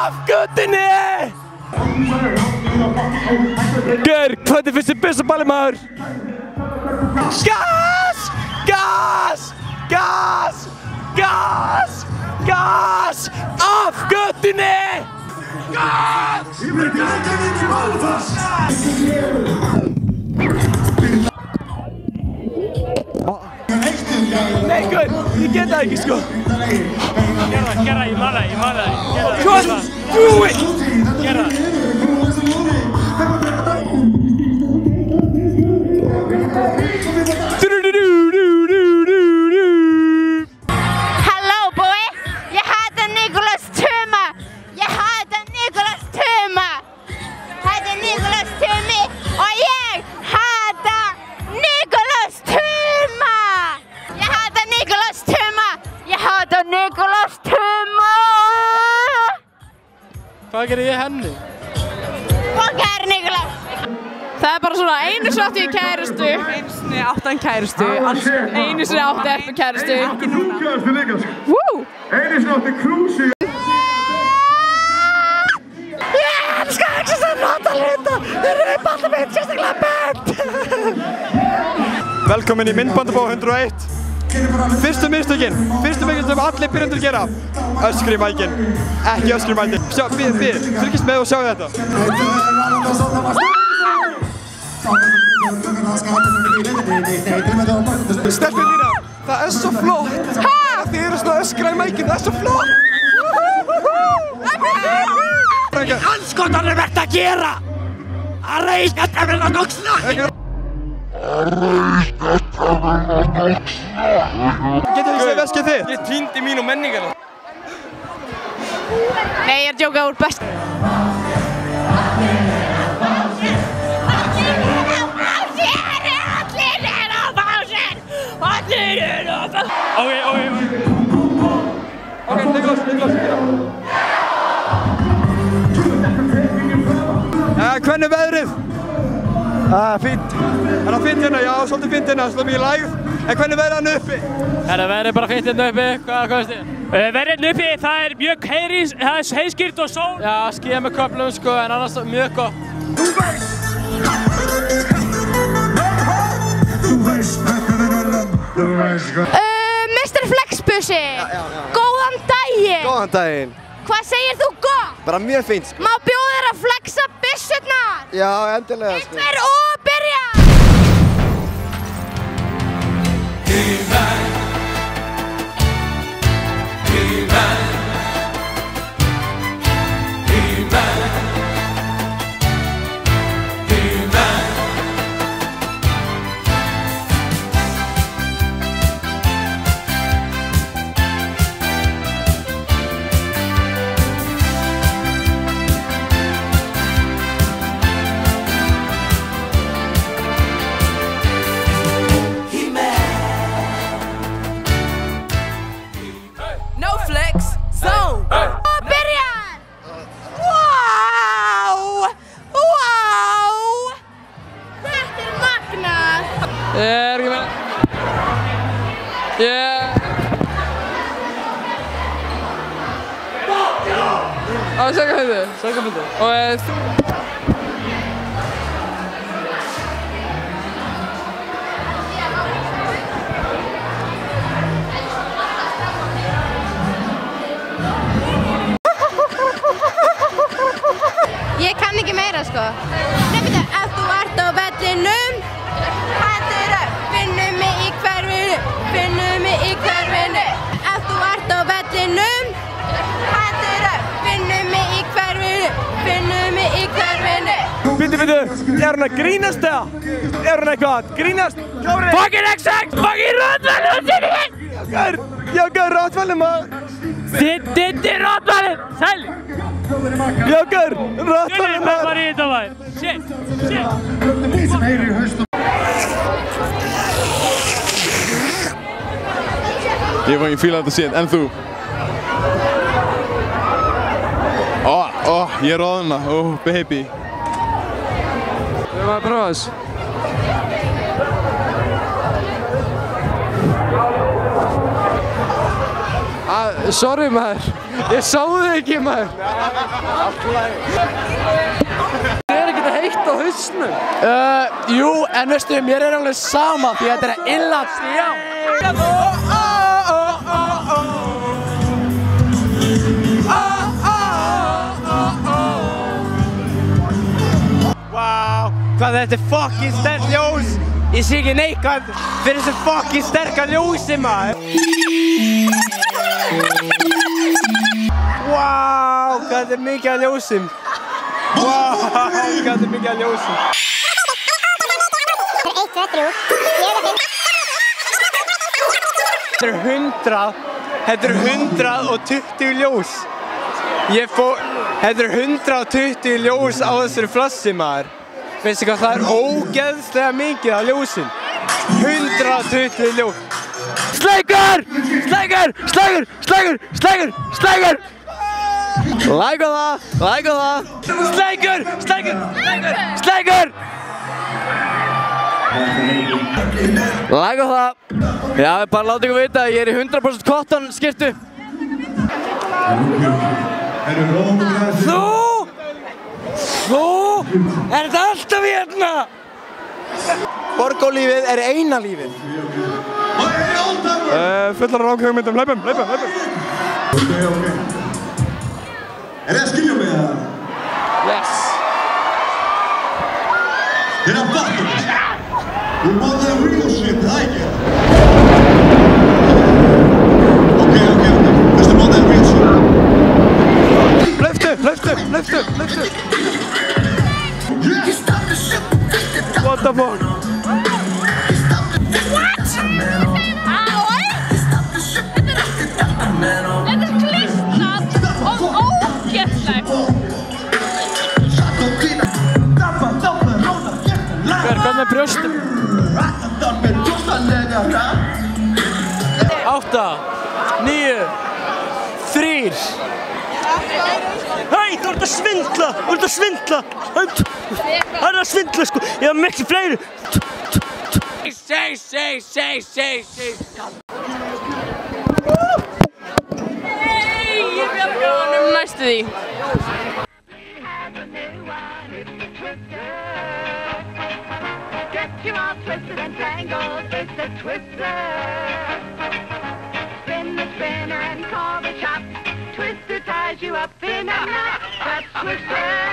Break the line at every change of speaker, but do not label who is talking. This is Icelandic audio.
Af göttinni! Gaur, hvað er fyrstu byssuballi maður? Gas! Gas! Gas! Gas! Gas! Af göttinni! Gas! Nei, gaur, ég get það ekki, sko.
Gerða, ég man það.
Just do it!
Gerða.
Halló, búi. Ég heiti Nicholas Tuma. Þetta er Nicholas Tumi og ég heiti Nicholas Tuma. Nicholas Tuma.
Hvað gerði ég henni?
Hvað gerir Nicholas?
Það er bara svona einu sinni átti ég kærustu.
Einu sinni átti hann kærustu.
Einu sinni átti Erpur kærustu.
Ekki núna.
Woo!
Einu sinni átti krúsi.
Ég elskar ekki þess að nota hluta. Þeir eru ballið mitt sérstaklega bent. Velkomin í myndbandabók 101. Fyrstu mistökin sem allir byrjandur gera. Öskri í mækinn, ekki öskri í mækinn. Fylgist með og sjáu þetta. Stelpur mínar, það er svo flott. Þið eru svona öskra í mækinn, það er svo flott. Andskotan er verið að gera. Að reisa tæmina nógsna. Getur þið séð veskið þitt?
Ég týndi mínu menningarna.
Nei, ég er að djóka úr best.
Ok, Nicholas. Hvernig er veðrið? Fínt. Er það fínt hérna? Já, svolítið fínt hérna, svolítið mikið lægð. En hvernig er veðrið hérna uppi?
Veðrið er bara fínt hérna uppi. Hvað veist þið? Veðrið hérna uppi, það er mjög heiðskýrt og sól. Já, skýjað með köflum sko, en annars mjög gott.
Mr. Flexbussi. Góðan daginn.
Góðan daginn.
Hvað segir þú gott?
Bara mjög fínt sko.
Má bjóða þér að flexa byssurnar?
Já, endilega sko.
1, 2 og byrja!
Sækaföldu. Og þú...
Ég kann ekki meira sko. Nei, betur, ef þú ert á vellinum, hendur upp, finnum mig í hverfinu. Ef þú ert á vellinum, hendur upp, finnum mig í hverfinu.
Bíddu, er hún að grínast eða? Er hún eitthvað að grínast? Fucking exakt! Fucking Rottweiler sinni! Já, gaur, Rottweiler maður!
Þetta er Rottweiler! Sæl!
Já, gaur, Rottweiler maður!
Hvað var í þetta maður? Shit!
Ég var ekki fílað þetta síðan, en þú? Ég er roðna, baby.
Við erum að prófa þess.
Sorry maður, ég sá þig ekki maður.
Allt í lagi.
Það er ekkert heitt á hausnum.
Jú, en veistu, mér er alveg sama því þetta er illa stjá.
Wow, hvað þetta er fucking sterk ljós. Ég sé ekki neikvæð fyrir þessu fucking sterka ljósi maður. Wow, hvað þetta er mikið af ljósum. Wow, hvað þetta er mikið af ljósum.
1, 2, 3, 4, 5.
Þetta eru 120 ljós. Þetta eru 120 ljós á þessari flossi maður. Veistu hvað, það er ógeðslega mikið af ljósum. 120 ljós. Sleikur! Sleikur! Sleikur! Sleikur! Sleikur! Sleikur! Like á það! Like á það! Sleikur! Sleikur! Sleikur! Sleikur! Like á það! Já, bara láta ykkur vita að ég er í 100% cotton skyrtu. Þú er þetta alltaf hérna!
Borgólífið er eina lífið.
Fullar ráðhugmyndum, hlaupum.
Ok. Er það að skilja mig það?
Yes.
Hérna fattum við. You want the real shit, það ekki? Ok. Veistu want the real shit?
Hlaustu. What the fuck?
What? Þetta er klistrað og ógeðslegt.
Hvað með brjóstum? 8, 9, 3.
Hei, þú ert að svindla! Hann er að svindla sko, ég haf miklu fleiri. Say.
Hey, ég bjarga honum næstu því.
Get you all twisted and tangled, it's a twister. Spin the spinner and call the shop. Twister ties you up in a knot. That's Twister.